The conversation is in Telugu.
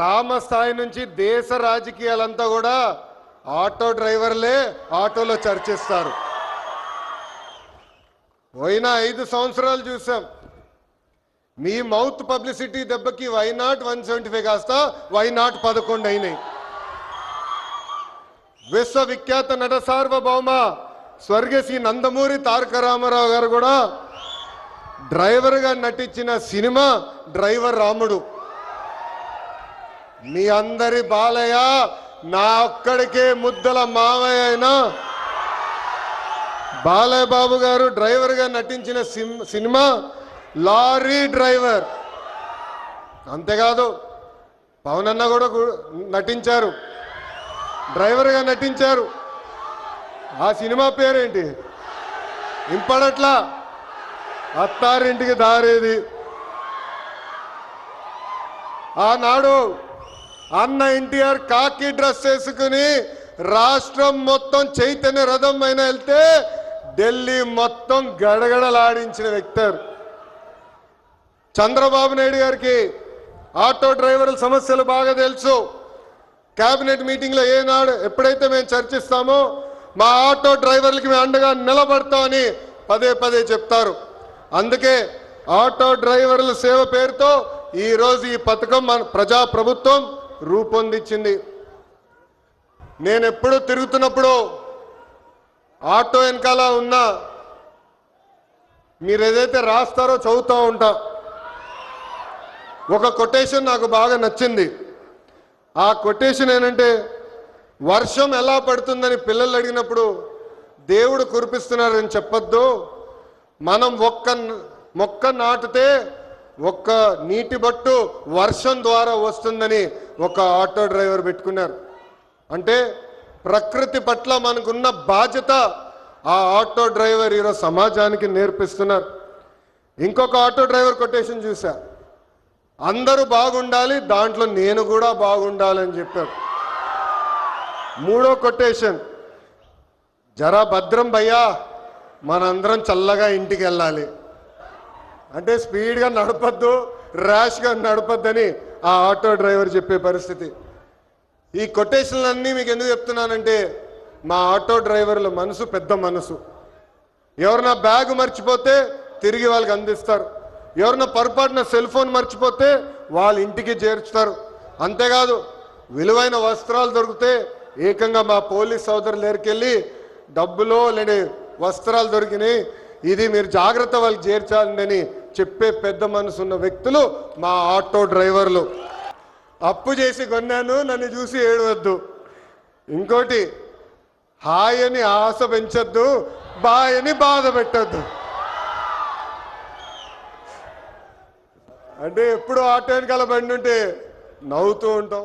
గ్రామ స్థాయి నుంచి దేశ రాజకీయాలంతా కూడా ఆటో డ్రైవర్లే ఆటోలో చర్చిస్తారు. పోయిన 5 సంవత్సరాలు చూసాం. మీ మౌత్ పబ్లిసిటీ దెబ్బకి వైనాట్ 175 కాస్త వైనాట్ 11 అయినాయి. విశ్వవిఖ్యాత నట సార్వభౌమ స్వర్గశ్రీ నందమూరి తారక రామారావు గారు కూడా డ్రైవర్గా నటించిన సినిమా డ్రైవర్ రాముడు. మీ అందరి బాలయ్య నా ఒక్కడికే ముద్దల మావయ్య అయినా బాలయ్య బాబు గారు డ్రైవర్గా నటించిన సినిమా లారీ డ్రైవర్. అంతేకాదు పవన్ అన్న కూడా నటించారు, డ్రైవర్గా నటించారు. ఆ సినిమా పేరేంటి ఇంపడట్లా, అత్తారింటికి దారేది. ఆనాడు అన్న ఎన్టీఆర్ కాకి డ్రెస్ వేసుకుని రాష్ట్రం మొత్తం చైతన్య రథం అయినా వెళ్తే ఢిల్లీ మొత్తం గడగడలాడించిన వ్యక్తి. చంద్రబాబు నాయుడు గారికి ఆటో డ్రైవర్ల సమస్యలు బాగా తెలుసు. కేబినెట్ మీటింగ్లో ఏనాడు ఎప్పుడైతే మేము చర్చిస్తామో మా ఆటో డ్రైవర్లకి మేము అండగా నిలబడతామని పదే పదే చెప్తారు. అందుకే ఆటో డ్రైవర్ల సేవ పేరుతో ఈరోజు ఈ పథకం మన ప్రజాప్రభుత్వం రూపొందించింది. నేను ఎప్పుడు తిరుగుతున్నప్పుడు ఆటో వెనకాల ఉన్నా మీరు ఏదైతే రాస్తారో చదువుతూ ఉంటా. ఒక కొటేషన్ నాకు బాగా నచ్చింది. ఆ కొటేషన్ ఏంటంటే, వర్షం ఎలా పడుతుందని పిల్లలు అడిగినప్పుడు దేవుడు కురిపిస్తున్నారని చెప్పొద్దు, మనం ఒక్క మొక్క నాటితే ఒక్క నీటి బట్టు వర్షం ద్వారా వస్తుందని ఒక ఆటో డ్రైవర్ పెట్టుకున్నారు. అంటే ప్రకృతి పట్ల మనకున్న బాధ్యత ఆ ఆటో డ్రైవర్ ఈరోజు సమాజానికి నేర్పిస్తున్నారు. ఇంకొక ఆటో డ్రైవర్ కొటేషన్ చూసా, అందరూ బాగుండాలి దాంట్లో నేను కూడా బాగుండాలని చెప్పారు. మూడో కొటేషన్, జరా భద్రం భయ్యా మనందరం చల్లగా ఇంటికి వెళ్ళాలి. అంటే స్పీడ్గా నడపద్దు, ర్యాష్గా నడపద్దని ఆ ఆటో డ్రైవర్ చెప్పే పరిస్థితి. ఈ కొటేషన్లన్నీ మీకు ఎందుకు చెప్తున్నానంటే, మా ఆటో డ్రైవర్ల మనసు పెద్ద మనసు. ఎవరన్నా బ్యాగ్ మర్చిపోతే తిరిగి వాళ్ళకి అందిస్తారు, ఎవరన్నా పొరపాటున సెల్ ఫోన్ మర్చిపోతే వాళ్ళ ఇంటికి చేర్చుతారు. అంతేకాదు విలువైన వస్త్రాలు దొరికితే ఏకంగా మా పోలీస్ సోదరులు దగ్గరికి డబ్బులో లేని వస్త్రాలు దొరికినాయి, ఇది మీరు జాగ్రత్త వాళ్ళకి చేర్చాలని చెప్పే పెద్ద మనసు ఉన్న వ్యక్తులు మా ఆటో డ్రైవర్లు. అప్పు చేసి కొన్నాను నన్ను చూసి ఏడవద్దు. ఇంకోటి, హాయ్ అని ఆశ పెంచొద్దు, బాయ్ అని బాధ పెట్టద్దు. అంటే ఎప్పుడు ఆటో వెనకాల బండి ఉంటే నవ్వుతూ ఉంటాం.